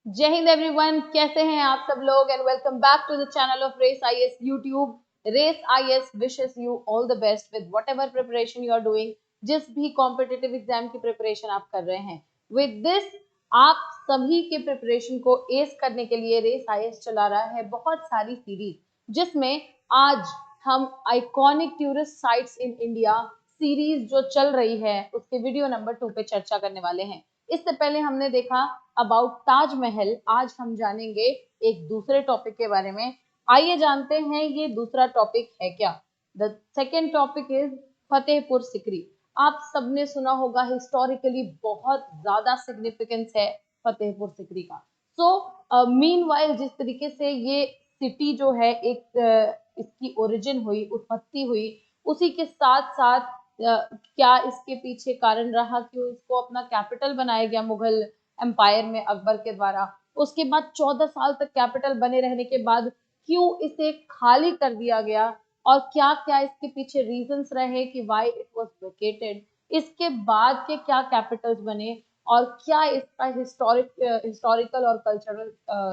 जय हिंद एवरीवन, कैसे हैं आप सब लोग and welcome back to the channel of race IAS YouTube. Race IAS wishes you all the best with whatever preparation you are doing. जिस भी कॉम्पिटिटिव एग्जाम की प्रिपरेशन आप कर रहे हैं, विद दिस आप सभी के प्रिपरेशन को एस करने के लिए रेस आईएएस चला रहा है बहुत सारी सीरीज, जिसमें आज हम iconic tourist sites in India series जो चल रही है उसके वीडियो नंबर 2 पे चर्चा करने वाले हैं। इससे पहले हमने देखा अबाउट ताजमहल, आज हम जानेंगे एक दूसरे टॉपिक के बारे में। आइए जानते हैं ये दूसरा टॉपिक है क्या। The second topic is Fatehpur Sikri. आप सबने सुना होगा, हिस्टोरिकली बहुत ज्यादा सिग्निफिकेंस है फतेहपुर सिकरी का। सो मीनवाइल जिस तरीके से ये सिटी जो है इसकी ओरिजिन हुई, उत्पत्ति हुई, उसी के साथ साथ क्या इसके पीछे कारण रहा, क्यों इसको अपना कैपिटल बनाया गया मुगल एम्पायर में अकबर के द्वारा। उसके बाद 14 साल तक कैपिटल बने रहने के बाद क्यों इसे खाली कर दिया गया, और क्या क्या इसके पीछे रीजंस रहे कि व्हाई इट वाज वेकेटेड। इसके बाद के क्या कैपिटल्स बने और क्या इसका हिस्टोरिकल और कल्चरल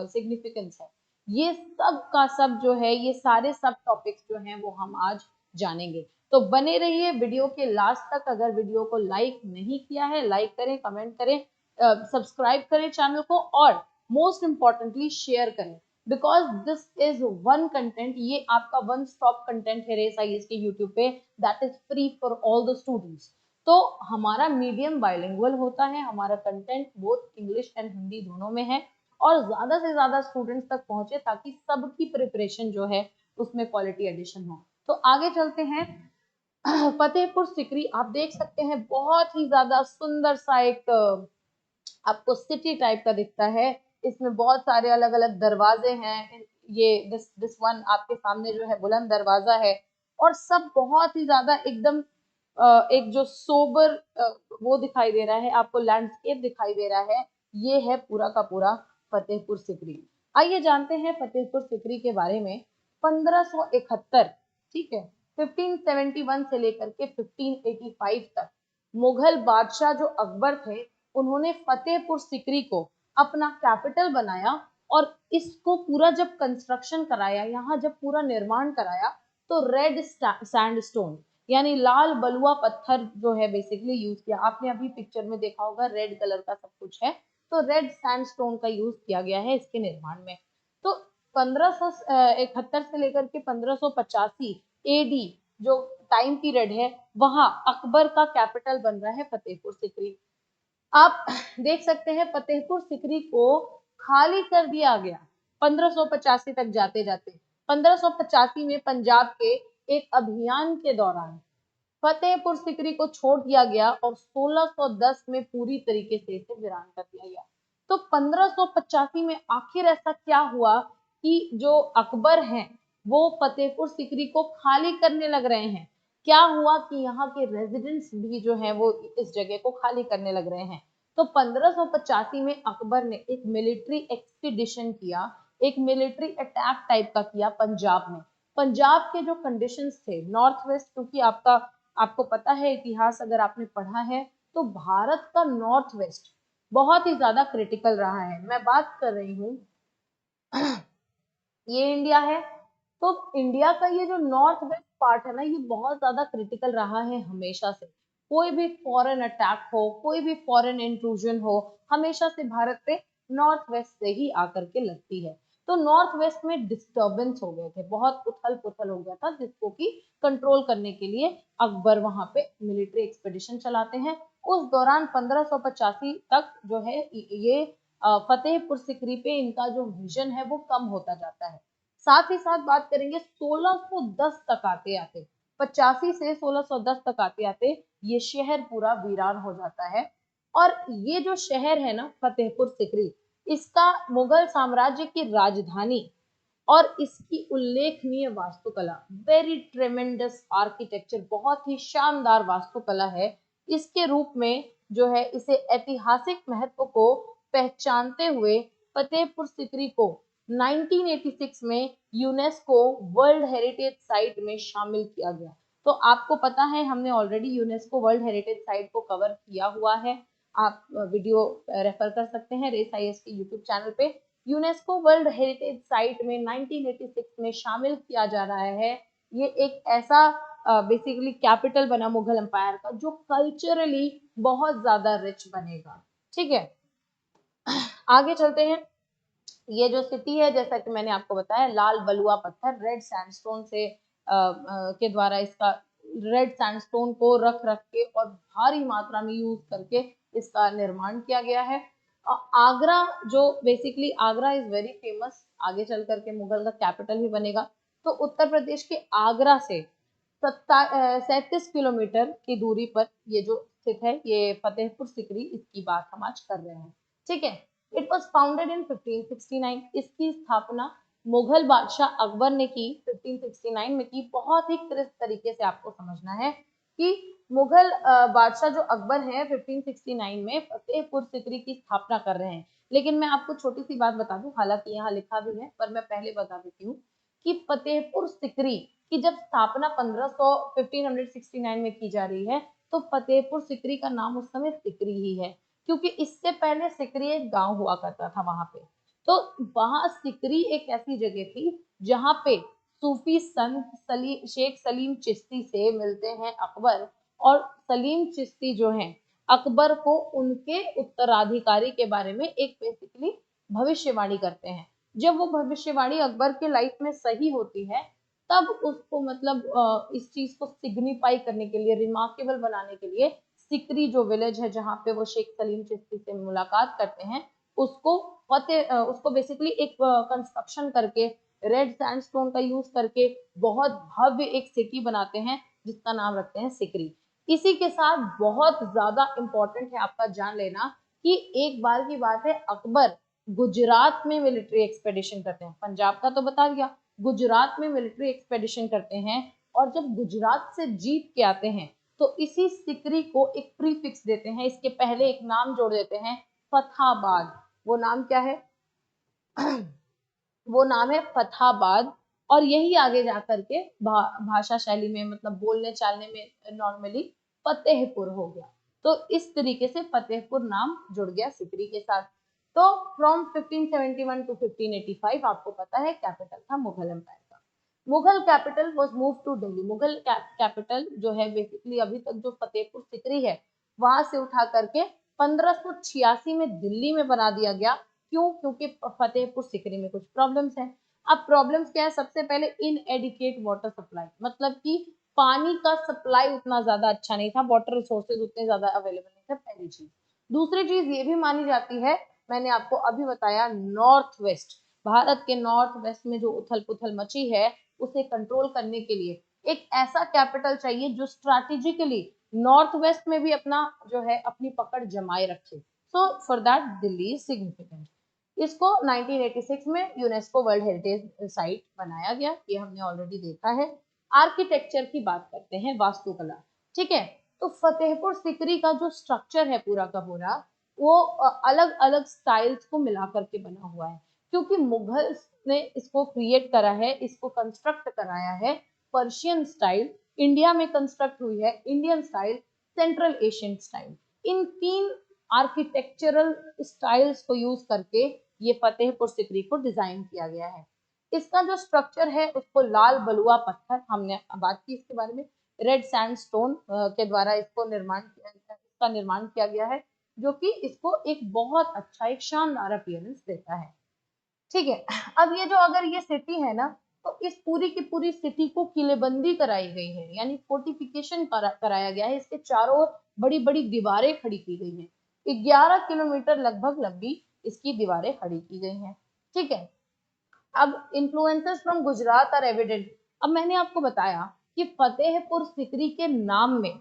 सिग्निफिकेंस है। ये सब का सब जो है, ये सारे सब टॉपिक्स जो हैं वो हम आज जानेंगे। तो बने रहिए वीडियो के लास्ट तक। अगर वीडियो को लाइक नहीं किया है, लाइक करें, कमेंट करें, सब्सक्राइब करें चैनल को, और मोस्ट इंपॉर्टेंटली शेयर करें, because this is one content, ये आपका वन स्टॉप कंटेंट है रेस आईएएस के यूट्यूब पे, that is free for all the students. तो हमारा मीडियम बाइलिंगुअल होता है, हमारा content both English and Hindi दोनों में है, और ज्यादा से ज्यादा स्टूडेंट्स तक पहुंचे ताकि सबकी प्रिपरेशन जो है उसमें क्वालिटी एडिशन हो। तो आगे चलते हैं। फतेहपुर सिकरी आप देख सकते हैं, बहुत ही ज्यादा सुंदर सा एक आपको सिटी टाइप का दिखता है। इसमें बहुत सारे अलग अलग दरवाजे हैं। ये दिस वन आपके सामने जो है बुलंद दरवाजा है, और सब बहुत ही ज्यादा एकदम एक जो सोबर वो दिखाई दे रहा है, आपको लैंडस्केप दिखाई दे रहा है। ये है पूरा का पूरा फतेहपुर सिकरी। आइए जानते हैं फतेहपुर सिकरी के बारे में। 1571, ठीक है, 1571 से लेकर के 1585 तक मुगल बादशाह जो अकबर थे, उन्होंने फतेहपुर सिकरी को अपना कैपिटल बनाया, और इसको पूरा जब कंस्ट्रक्शन कराया, यहाँ जब पूरा निर्माण कराया, तो रेड सैंडस्टोन यानी लाल बलुआ पत्थर जो है बेसिकली यूज किया। आपने अभी पिक्चर में देखा होगा, रेड कलर का सब कुछ है, तो रेड सैंडस्टोन का यूज किया गया है इसके निर्माण में। तो 1571 से लेकर के 1585 एडी जो टाइम पीरियड है, वहां अकबर का कैपिटल बन रहा है फतेहपुर सिकरी। आप देख सकते हैं फतेहपुर सिकरी को खाली कर दिया गया 1585 तक जाते जाते। 1585 में पंजाब के एक अभियान के दौरान फतेहपुर सिकरी को छोड़ दिया गया, और 1610 में पूरी तरीके से इसे वीरान कर दिया गया। तो 1585 में आखिर ऐसा क्या हुआ कि जो अकबर हैं वो फतेहपुर सिकरी को खाली करने लग रहे हैं। क्या हुआ कि यहाँ के रेजिडेंट्स भी जो है वो इस जगह को खाली करने लग रहे हैं। तो 1585 में अकबर ने एक मिलिट्री एक्सपीडिशन किया, एक मिलिट्री अटैक टाइप का किया पंजाब में। पंजाब के जो कंडीशंस थे नॉर्थ वेस्ट, क्योंकि आपको पता है इतिहास अगर आपने पढ़ा है, तो भारत का नॉर्थ वेस्ट बहुत ही ज्यादा क्रिटिकल रहा है। मैं बात कर रही हूँ ये इंडिया है, तो इंडिया का ये जो नॉर्थ वेस्ट पार्ट है ना, ये बहुत ज्यादा क्रिटिकल रहा है हमेशा से। कोई भी फॉरेन अटैक हो, कोई भी फॉरेन इंट्रूजन हो, हमेशा से भारत पे नॉर्थ वेस्ट से ही आकर के लगती है। तो नॉर्थ वेस्ट में डिस्टर्बेंस हो गए थे, बहुत उथल पुथल हो गया था, जिसको कि कंट्रोल करने के लिए अकबर वहां पे मिलिट्री एक्सपेडिशन चलाते हैं। उस दौरान 1585 तक जो है ये फतेहपुर सिकरी पे इनका जो विजन है वो कम होता जाता है। साथ ही साथ बात करेंगे 1610 तक आते आते, 85 से 1610 तक आते आते ये शहर पूरा वीरान हो जाता है। और ये जो शहर है ना फतेहपुर सिकरी, इसका मुगल साम्राज्य की राजधानी और इसकी उल्लेखनीय वास्तुकला, वेरी ट्रेमेंडस आर्किटेक्चर, बहुत ही शानदार वास्तुकला है। इसके रूप में जो है इसे ऐतिहासिक महत्व को पहचानते हुए फतेहपुर सिकरी को 1986 में यूनेस्को वर्ल्ड हेरिटेज साइट में शामिल किया गया। तो आपको पता है हमने already UNESCO world heritage site को कवर किया हुआ है। आप वीडियो रेफर कर सकते हैं रेस आईएएस के यूट्यूब चैनल पे। यूनेस्को वर्ल्ड हेरिटेज साइट में 1986 में शामिल किया जा रहा है। ये एक ऐसा बेसिकली कैपिटल बना मुगल एम्पायर का जो कल्चरली बहुत ज्यादा रिच बनेगा। ठीक है, आगे चलते हैं। ये जो सिटी है, जैसा कि मैंने आपको बताया, लाल बलुआ पत्थर रेड सैंडस्टोन से के द्वारा इसका रेड सैंडस्टोन को रख रख के और भारी मात्रा में यूज करके इसका निर्माण किया गया है। आगरा, जो basically Agra is very famous, आगे चल करके मुगल का कैपिटल भी बनेगा। तो उत्तर प्रदेश के आगरा से 37 किलोमीटर की दूरी पर ये जो स्थित है, ये फतेहपुर सिकरी, इसकी बात हम आज कर रहे हैं। ठीक है, इट वॉज फाउंडेड इन 1569। इसकी स्थापना मुगल बादशाह अकबर ने की 1569 में की। बहुत ही क्रिस्प तरीके से आपको समझना है कि मुगल बादशाह जो अकबर है 1569 में फतेहपुर सिकरी की स्थापना कर रहे हैं। लेकिन मैं आपको छोटी सी बात बता दूं, हालांकि यहाँ लिखा भी है पर मैं पहले बता देती हूँ कि फतेहपुर सिकरी की जब स्थापना 1569 में की जा रही है तो फतेहपुर सिकरी का नाम उस समय सिकरी ही है, क्योंकि इससे पहले सिकरी एक गांव हुआ करता था वहां पे। तो वहां सिकरी एक ऐसी जगह थी जहां पे सूफी संत शेख सलीम चिश्ती से मिलते हैं अकबर, और सलीम चिश्ती जो हैं अकबर को उनके उत्तराधिकारी के बारे में एक बेसिकली भविष्यवाणी करते हैं। जब वो भविष्यवाणी अकबर के लाइफ में सही होती है, तब उसको मतलब इस चीज को सिग्निफाई करने के लिए, रिमार्केबल बनाने के लिए, सिकरी जो विलेज है जहाँ पे वो शेख सलीम चिश्ती से मुलाकात करते हैं, उसको बेसिकली एक कंस्ट्रक्शन करके रेड सैंडस्टोन का यूज करके बहुत भव्य एक सिटी बनाते हैं जिसका नाम रखते हैं सिकरी। इसी के साथ बहुत ज्यादा इंपॉर्टेंट है आपका जान लेना कि एक बार की बात है, अकबर गुजरात में मिलिट्री एक्सपेडिशन करते हैं। पंजाब का तो बता दिया, गुजरात में मिलिट्री एक्सपेडिशन करते हैं, और जब गुजरात से जीत के आते हैं तो इसी सिकरी को एक प्रीफिक्स देते हैं, इसके पहले एक नाम जोड़ देते हैं, फतहाबाद। वो नाम क्या है? वो नाम है फतहाबाद। और यही आगे जाकर के भाषा शैली में, मतलब बोलने चालने में नॉर्मली फतेहपुर हो गया। तो इस तरीके से फतेहपुर नाम जुड़ गया सिकरी के साथ। तो फ्रॉम 1571 टू 1585 आपको पता है कैपिटल था मुगल एम्पायर का। Mughal capital was move to Delhi. Mughal capital जो है बेसिकली अभी तक जो फतेहपुर सिकरी है वहां से उठा करके 1586 में दिल्ली में बना दिया गया। क्यों? क्योंकि फतेहपुर सिकरी में कुछ प्रॉब्लम्स हैं। अब प्रॉब्लम्स क्या है? सबसे पहले इनएडिक्वेट वाटर सप्लाई, मतलब कि पानी का सप्लाई उतना ज्यादा अच्छा नहीं था, वाटर रिसोर्सेज उतने ज्यादा अवेलेबल नहीं थे, पहली चीज। दूसरी चीज ये भी मानी जाती है, मैंने आपको अभी बताया, नॉर्थ वेस्ट, भारत के नॉर्थ वेस्ट में जो उथल पुथल मची है उसे कंट्रोल करने के लिए एक ऐसा कैपिटल चाहिए जो स्ट्रैटेजिकली नॉर्थ वेस्ट में भी अपना जो है अपनी पकड़ जमाए रखे। So for that Delhi is significant. इसको 1986 में यूनेस्को वर्ल्ड हेरिटेज साइट बनाया गया, ये हमने ऑलरेडी देखा है। आर्किटेक्चर की बात करते हैं, वास्तुकला। ठीक है, तो फतेहपुर सिकरी का जो स्ट्रक्चर है पूरा का पूरा, वो अलग अलग स्टाइल्स को मिला करके बना हुआ है, क्योंकि मुगल ने इसको क्रिएट करा है, इसको कंस्ट्रक्ट कराया है। पर्शियन स्टाइल इंडिया में कंस्ट्रक्ट हुई है, Indian style, central Asian style, इन तीन आर्किटेक्चरल स्टाइल्स को यूज करके ये फतेहपुर सिकरी को डिजाइन किया गया है। इसका जो स्ट्रक्चर है उसको लाल बलुआ पत्थर, हमने बात की इसके बारे में, रेड सैंडस्टोन के द्वारा इसका निर्माण किया गया है, जो कि इसको एक बहुत अच्छा, एक शानदार अपीयरेंस देता है। ठीक है, अब ये जो अगर ये सिटी है ना, तो इस पूरी की पूरी सिटी को किलेबंदी कराई गई है, यानी फोर्टिफिकेशन कराया गया है। इसके चारों ओर बड़ी बड़ी दीवारें खड़ी की गई हैं। 11 किलोमीटर लगभग लंबी इसकी दीवारें खड़ी की गई हैं। ठीक है, अब influences from Gujarat are evident. अब मैंने आपको बताया कि फतेहपुर सिकरी के नाम में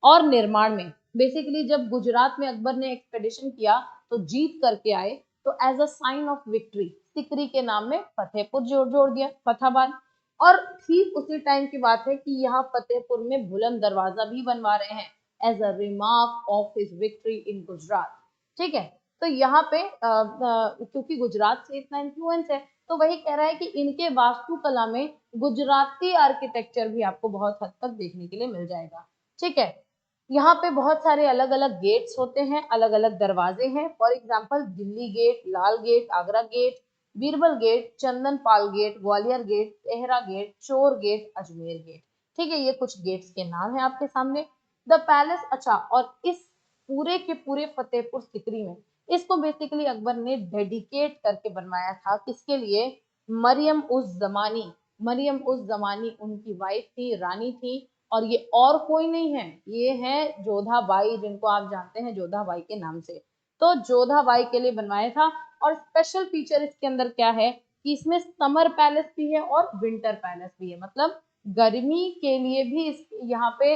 और निर्माण में, बेसिकली जब गुजरात में अकबर ने एक्सपेडिशन किया तो जीत करके आए, तो as a sign of victory Sikri के नाम में फतेहपुर जोड़ दिया, फतेहाबाद। और ठीक उसी टाइम की बात है कि यहाँ फतेहपुर में बुलंद दरवाजा भी बनवा रहे हैं as a remark of his victory in Gujarat. ठीक है, तो यहाँ पे क्योंकि गुजरात से इतना इन्फ्लुएंस है, तो वही कह रहा है कि इनके वास्तुकला में गुजराती आर्किटेक्चर भी आपको बहुत हद तक देखने के लिए मिल जाएगा। ठीक है, यहाँ पे बहुत सारे अलग अलग गेट्स होते हैं, अलग अलग दरवाजे हैं। For example Delhi gate, Lal gate, Agra gate, Birbal gate, Chandan Pal gate, Gwalior gate, Tehra gate, Chor gate, Ajmer gate. ठीक है, ये कुछ गेट्स के नाम है आपके सामने। द पैलेस, अच्छा, और इस पूरे के पूरे फतेहपुर सिकरी में इसको बेसिकली अकबर ने डेडिकेट करके बनवाया था। किसके लिए? मरियम उज जमानी। मरियम उज जमानी उनकी वाइफ थी, रानी थी, और ये और कोई नहीं है, ये है जोधा बाई, जिनको आप जानते हैं जोधा बाई के नाम से। तो जोधा बाई के लिए बनवाया था। और स्पेशल फीचर इसके अंदर क्या है कि इसमें समर पैलेस भी है और विंटर पैलेस भी है। मतलब गर्मी के लिए भी इस यहाँ पे,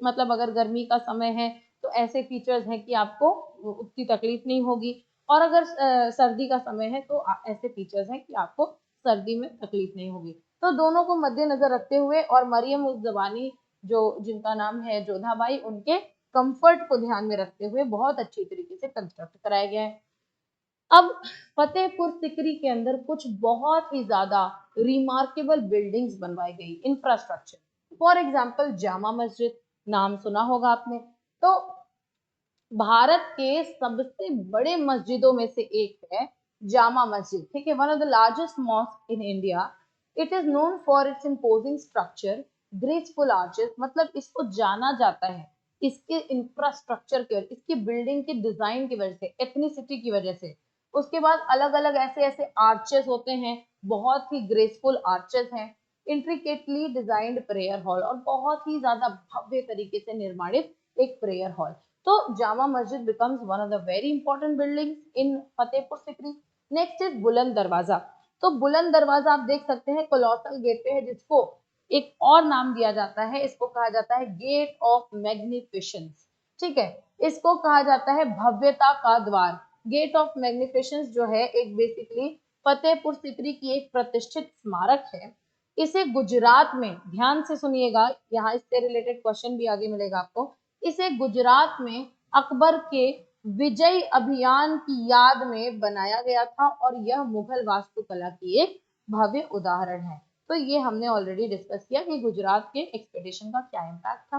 मतलब अगर गर्मी का समय है तो ऐसे फीचर्स हैं कि आपको उतनी तकलीफ नहीं होगी, और अगर सर्दी का समय है तो ऐसे फीचर्स हैं कि आपको सर्दी में तकलीफ नहीं होगी। तो दोनों को मद्देनजर रखते हुए और मरियम उज जमानी जो जिनका नाम है जोधाबाई, उनके कंफर्ट को ध्यान में रखते हुए बहुत अच्छी तरीके से कंस्ट्रक्ट कराया गया है। अब फतेहपुर सिकरी के अंदर कुछ बहुत ही ज्यादा रिमार्केबल बिल्डिंग्स बनवाई गई, infrastructure. For example Jama Masjid, नाम सुना होगा आपने। तो भारत के सबसे बड़े मस्जिदों में से एक है जामा मस्जिद। ठीक है, one of the largest mosque in India. It is known for its imposing structure, graceful arches. मतलब इसको जाना जाता है इसके इंफ्रास्ट्रक्चर की वजह, इसकी बिल्डिंग के डिजाइन की वजह से, एथनिसिटी की वजह से। उसके बाद अलग अलग ऐसे ऐसे आर्चेस होते हैं, बहुत ही ग्रेसफुल आर्चेस हैं, इंट्रिकेटली डिजाइंड प्रेयर हॉल, और बहुत ही ज्यादा भव्य तरीके से निर्माणित एक प्रेयर हॉल। तो Jama Masjid becomes one of the very important buildings in Fatehpur Sikri. Next is बुलंद दरवाजा। तो बुलंद दरवाजा आप देख सकते हैं कोलोसल गेट पे है, जिसको एक और नाम दिया जाता है, इसको कहा जाता है गेट ऑफ मैग्निफिशेंस। ठीक है, इसको कहा जाता है भव्यता का द्वार। गेट ऑफ मैग्निफिशेंस जो है एक बेसिकली फतेहपुर सिकरी की एक प्रतिष्ठित स्मारक है। इसे गुजरात में, ध्यान से सुनिएगा, यहाँ इससे रिलेटेड क्वेश्चन भी आगे मिलेगा आपको। इसे गुजरात में अकबर के विजय अभियान की याद में बनाया गया था, और यह मुगल वास्तुकला की एक भव्य उदाहरण है। तो ये हमने ऑलरेडी डिस्कस किया कि गुजरात के एक्सपेडिशन का क्या इम्पैक्ट था।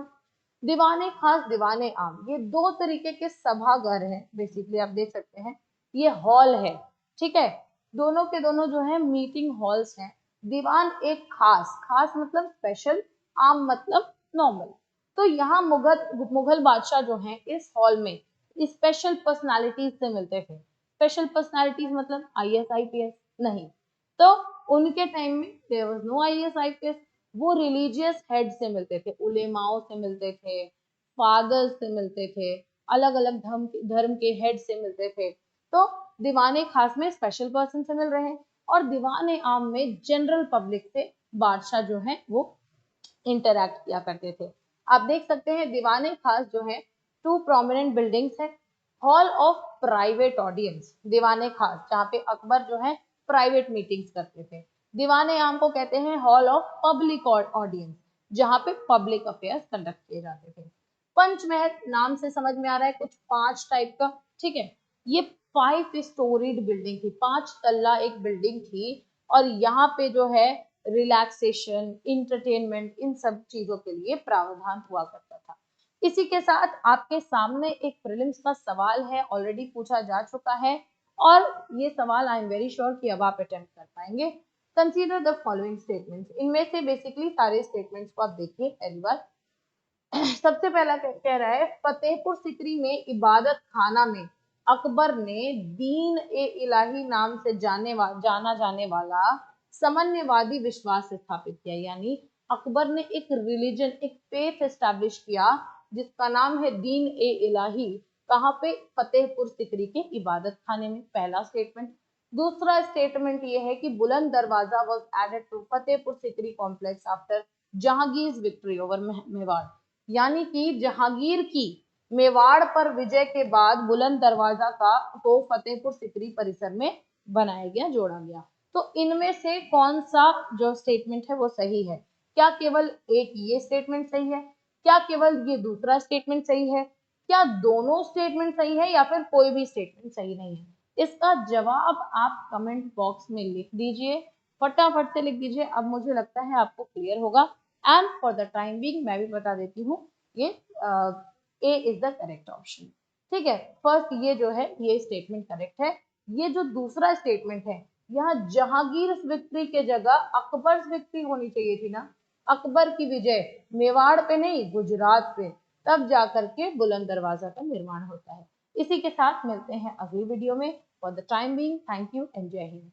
दीवाने खास, दीवाने आम, ये दो तरीके के सभागार हैं बेसिकली, आप देख सकते हैं। ये हॉल है, ठीक है, दोनों के दोनों जो है मीटिंग हॉल्स हैं। दीवान एक खास, खास मतलब स्पेशल, आम मतलब नॉर्मल। तो यहाँ मुगल बादशाह जो हैं इस हॉल में स्पेशल पर्सनालिटीज से मिलते थे। स्पेशल पर्सनालिटीज मतलब आईएएस आईपीएस नहीं, तो उनके टाइम में there was no IAS IPS. वो रिलीजियस हेड से मिलते थे, उलेमाओं से मिलते थे, फादर्स से मिलते थे, अलग अलग धर्म के हेड से मिलते थे। तो दीवाने खास में स्पेशल पर्सन से मिल रहे हैं, और दीवाने आम में जनरल पब्लिक से बादशाह जो है वो इंटरैक्ट किया करते थे। आप देख सकते हैं दीवाने खास जो है टू प्रोमिनेंट बिल्डिंग्स है। हॉल ऑफ प्राइवेट ऑडियंस, दीवाने खास जहाँ पे अकबर जो है प्राइवेट मीटिंग्स करते थे। दीवाने आम को कहते हैं हॉल ऑफ पब्लिक ऑडियंस, जहाँ पे पब्लिक अफेयर्स कंडक्ट किए जाते थे। पंचमहल, नाम से समझ में आ रहा है कुछ 5 टाइप का। ठीक है, ये 5 स्टोरीड बिल्डिंग थी, 5 तल्ला एक बिल्डिंग थी, और यहाँ पे जो है रिलैक्सेशन, इंटरटेनमेंट, इन सब चीजों के लिए प्रावधान हुआ करता था। इसी के साथ आपके सामने एक प्रीलिम्स का सवाल है, ऑलरेडी पूछा जा चुका है, और ये सवाल आई एम वेरी श्योर कि अब आप अटेम्प्ट कर पाएंगे। कंसीडर द फॉलोइंग स्टेटमेंट्स, इनमें से बेसिकली सारे स्टेटमेंट्स को आप देखिए पहली बार। सबसे पहला कह रहा है फतेहपुर सिकरी में इबादत खाना में अकबर ने दीन ए इलाही नाम से जाना जाने वाला सामान्यवादी विश्वास स्थापित किया। यानी अकबर ने एक रिलीजन, एक फेथ एस्टैब्लिश किया जिसका नाम है दीन ए इलाही। कहाँ पे? फतेहपुर सिकरी के इबादत खाने में, पहला स्टेटमेंट। दूसरा स्टेटमेंट ये है कि Buland Darwaza was added to Fatehpur Sikri complex after Jahangir victory over Mewar. यानी कि जहांगीर की मेवाड़ पर विजय के बाद बुलंद दरवाजा को फतेहपुर सिकरी परिसर में बनाया गया, जोड़ा गया। तो इनमें से कौन सा जो स्टेटमेंट है वो सही है? क्या केवल एक ये स्टेटमेंट सही है? क्या केवल ये दूसरा स्टेटमेंट सही है? क्या दोनों स्टेटमेंट सही है, या फिर कोई भी स्टेटमेंट सही नहीं है? इसका जवाब आप कमेंट बॉक्स में लिख दीजिए, फटाफट से लिख दीजिए। अब मुझे लगता है आपको क्लियर होगा। And for the time being मैं भी बता देती हूँ, ये ए इज द करेक्ट ऑप्शन। ठीक है, फर्स्ट ये जो है ये स्टेटमेंट करेक्ट है। ये जो दूसरा स्टेटमेंट है, यहाँ जहांगीर विक्ट्री के जगह अकबर विक्ट्री होनी चाहिए थी ना, अकबर की विजय मेवाड़ पे नहीं गुजरात पे, तब जाकर के बुलंद दरवाजा का निर्माण होता है। इसी के साथ मिलते हैं अगली वीडियो में। For the time being, thank you and जय हिंद।